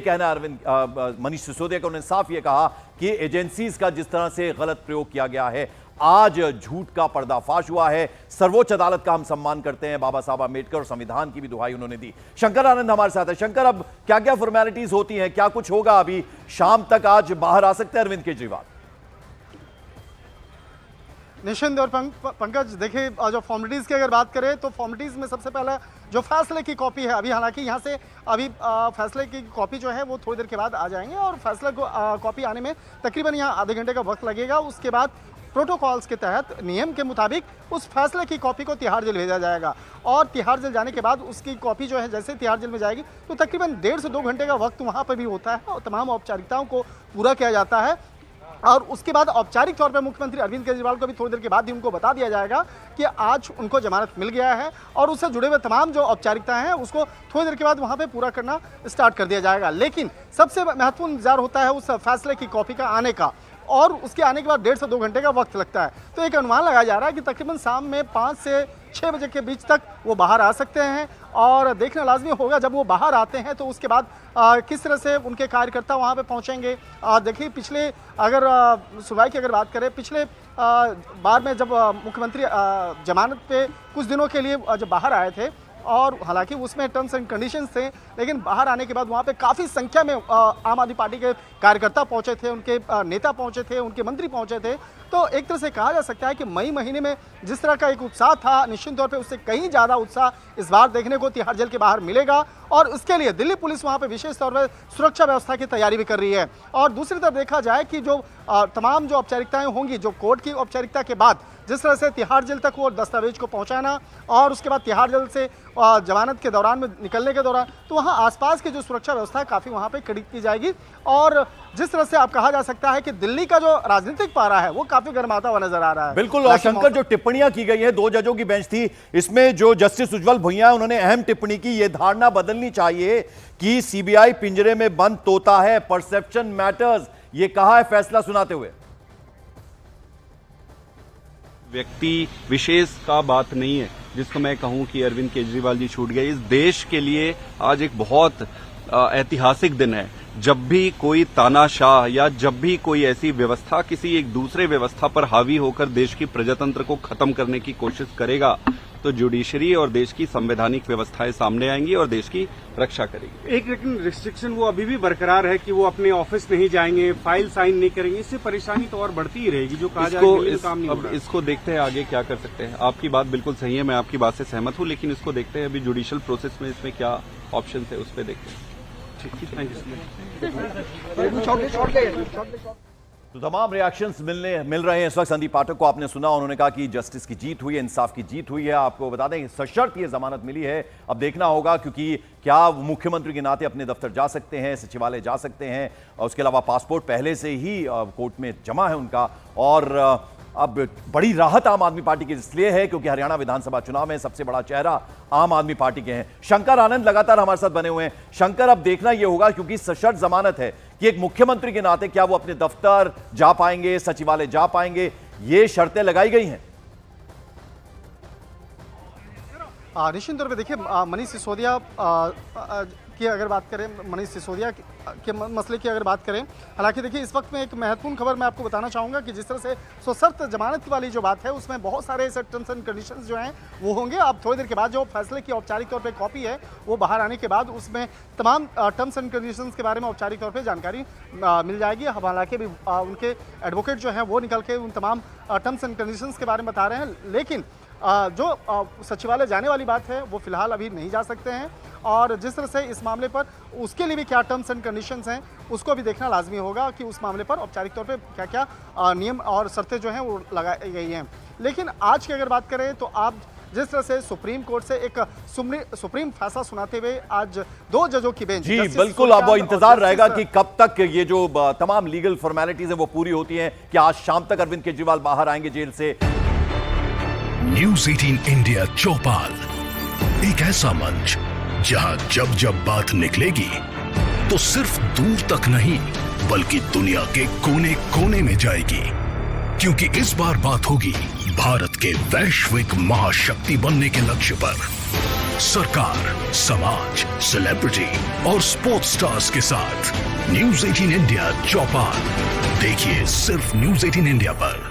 कहना अरविंद मनीष सिसोदिया का, उन्होंने साफ ये कहा कि एजेंसीज का जिस तरह से गलत प्रयोग किया गया है, आज झूठ का पर्दाफाश हुआ है। सर्वोच्च अदालत का हम सम्मान करते हैं, बाबा साहब आंबेडकर और संविधान की भी दुहाई उन्होंने दी। शंकर आनंद हमारे साथ है। शंकर, अब क्या क्या फॉर्मेलिटीज होती हैं, क्या कुछ होगा? अभी शाम तक आज बाहर आ सकते हैं अरविंद केजरीवाल? निशिंद और पंकज, देखिए, जो फॉर्मेलिटीज़ की अगर बात करें तो फॉर्मेलिटीज़ में सबसे पहला जो फैसले की कॉपी है, अभी हालांकि यहाँ से अभी फैसले की कॉपी जो है वो थोड़ी देर के बाद आ जाएंगे और फैसले को कॉपी आने में तकरीबन यहाँ आधे घंटे का वक्त लगेगा। उसके बाद प्रोटोकॉल्स के तहत नियम के मुताबिक उस फैसले की कॉपी को तिहाड़ जेल भेजा जाएगा और तिहाड़ जेल जाने के बाद उसकी कॉपी जो है जैसे तिहाड़ जेल में जाएगी तो तकरीबन 1.5 से 2 घंटे का वक्त वहाँ पर भी होता है और तमाम औपचारिकताओं को पूरा किया जाता है। और उसके बाद औपचारिक तौर पर मुख्यमंत्री अरविंद केजरीवाल को भी थोड़ी देर के बाद ही उनको बता दिया जाएगा कि आज उनको जमानत मिल गया है और उससे जुड़े हुए तमाम जो औपचारिकताएं हैं उसको थोड़ी देर के बाद वहां पे पूरा करना स्टार्ट कर दिया जाएगा। लेकिन सबसे महत्वपूर्ण इंतजार होता है उस फैसले की कॉपी का आने का और उसके आने के बाद 1.5 से 2 घंटे का वक्त लगता है। तो एक अनुमान लगाया जा रहा है कि तकरीबन शाम में 5 से 6 बजे के बीच तक वो बाहर आ सकते हैं और देखना लाजमी होगा जब वो बाहर आते हैं तो उसके बाद किस तरह से उनके कार्यकर्ता वहाँ पे पहुँचेंगे। देखिए, पिछले अगर सुनवाई की अगर बात करें, पिछले बार में जब मुख्यमंत्री जमानत पे कुछ दिनों के लिए जब बाहर आए थे और हालांकि उसमें टर्म्स एंड कंडीशंस थे, लेकिन बाहर आने के बाद वहाँ पे काफ़ी संख्या में आम आदमी पार्टी के कार्यकर्ता पहुँचे थे, उनके नेता पहुँचे थे, उनके मंत्री पहुँचे थे। तो एक तरह से कहा जा सकता है कि मई महीने में जिस तरह का एक उत्साह था, निश्चित तौर पे उससे कहीं ज़्यादा उत्साह इस बार देखने को तिहाड़ जेल के बाहर मिलेगा और उसके लिए दिल्ली पुलिस वहाँ पे विशेष तौर पर सुरक्षा व्यवस्था की तैयारी भी कर रही है। और दूसरी तरफ देखा जाए कि जो तमाम जो औपचारिकताएं होंगी, जो कोर्ट की औपचारिकता के बाद जिस तरह से तिहाड़ जेल तक वो दस्तावेज को पहुंचाना और उसके बाद तिहाड़ जेल से जमानत के दौरान में निकलने के दौरान, तो वहाँ आसपास की जो सुरक्षा व्यवस्था है काफ़ी वहाँ पे कड़ी की जाएगी। और जिस तरह से आप कहा जा सकता है कि दिल्ली का जो राजनीतिक पारा है वो काफी गर्माता हुआ नजर आ रहा है। बिल्कुल। और शंकर, जो टिप्पणियां की गई है, 2 जजों की बेंच थी, इसमें जो जस्टिस उज्जवल भुइयां, उन्होंने अहम टिप्पणी की, ये धारणा बदलनी चाहिए कि सीबीआई पिंजरे में बंद तोता है, परसेप्शन मैटर्स, ये कहा है फैसला सुनाते हुए। व्यक्ति विशेष का बात नहीं है जिसको मैं कहूं कि अरविंद केजरीवाल जी छूट गए। इस देश के लिए आज एक बहुत ऐतिहासिक दिन है। जब भी कोई तानाशाह या जब भी कोई ऐसी व्यवस्था किसी एक दूसरे व्यवस्था पर हावी होकर देश की प्रजातंत्र को खत्म करने की कोशिश करेगा तो जुडिशरी और देश की संवैधानिक व्यवस्थाएं सामने आएंगी और देश की रक्षा करेगी। एक लेकिन रिस्ट्रिक्शन वो अभी भी बरकरार है कि वो अपने ऑफिस नहीं जाएंगे, फाइल साइन नहीं करेंगे, इससे परेशानी तो और बढ़ती ही रहेगी। जो कहा जाए काम नहीं हो रहा। इसको देखते हैं आगे क्या कर सकते हैं। आपकी बात बिल्कुल सही है, मैं आपकी बात से सहमत हूं, लेकिन इसको देखते हैं अभी जुडिशियल प्रोसेस में इसमें क्या ऑप्शन है उस पर देखते हैं। तो तमाम रिएक्शंस मिल रहे हैं इस वक्त। संदीप पाठक को आपने सुना, उन्होंने कहा कि जस्टिस की जीत हुई है, इंसाफ की जीत हुई है। आपको बता दें सशर्त ये जमानत मिली है। अब देखना होगा क्योंकि क्या मुख्यमंत्री के नाते अपने दफ्तर जा सकते हैं, सचिवालय जा सकते हैं, और उसके अलावा पासपोर्ट पहले से ही कोर्ट में जमा है उनका। और अब बड़ी राहत आम आदमी पार्टी की इसलिए है क्योंकि हरियाणा विधानसभा चुनाव में सबसे बड़ा चेहरा आम आदमी पार्टी के हैं। शंकर आनंद लगातार हमारे साथ बने हुए हैं। शंकर, अब देखना यह होगा क्योंकि सशर्त जमानत है कि एक मुख्यमंत्री के नाते क्या वो अपने दफ्तर जा पाएंगे, सचिवालय जा पाएंगे, ये शर्तें लगाई गई हैं। निश्चित तौर पर देखिए, मनीष सिसोदिया की अगर बात करें, मनीष सिसोदिया के मसले की अगर बात करें, हालांकि देखिए इस वक्त में एक महत्वपूर्ण खबर मैं आपको बताना चाहूँगा कि जिस तरह से सशर्त जमानत वाली जो बात है उसमें बहुत सारे ऐसे टर्म्स एंड कंडीशंस जो हैं वो होंगे। अब थोड़ी देर के बाद जो फैसले की औपचारिक तौर पे कॉपी है वो बाहर आने के बाद उसमें तमाम टर्म्स एंड कंडीशंस के बारे में औपचारिक तौर पर जानकारी मिल जाएगी। हालांकि भी उनके एडवोकेट जो हैं वो निकल के उन तमाम टर्म्स एंड कंडीशंस के बारे में बता रहे हैं, लेकिन जो सचिवालय जाने वाली बात है वो फिलहाल अभी नहीं जा सकते हैं। और जिस तरह से इस मामले पर उसके लिए भी क्या टर्म्स एंड कंडीशंस हैं उसको भी देखना लाजमी होगा कि उस मामले पर औपचारिक तौर पे क्या क्या नियम और शर्तें जो हैं वो लगाई गई हैं। लेकिन आज की अगर बात करें तो आप जिस तरह से सुप्रीम कोर्ट से एक सुप्रीम फैसला सुनाते हुए आज 2 जजों की बेंच, जी बिल्कुल, अब वो इंतजार रहेगा कि कब तक ये जो तमाम लीगल फॉर्मेलिटीज है वो पूरी होती हैं। कि आज शाम तक अरविंद केजरीवाल बाहर आएंगे जेल से। न्यूज़ 18 इंडिया चौपाल, एक ऐसा मंच जहां जब जब बात निकलेगी तो सिर्फ दूर तक नहीं बल्कि दुनिया के कोने कोने में जाएगी, क्योंकि इस बार बात होगी भारत के वैश्विक महाशक्ति बनने के लक्ष्य पर। सरकार, समाज, सेलिब्रिटी और स्पोर्ट्स स्टार्स के साथ न्यूज़ 18 इंडिया चौपाल। देखिए सिर्फ न्यूज़ 18 इंडिया पर।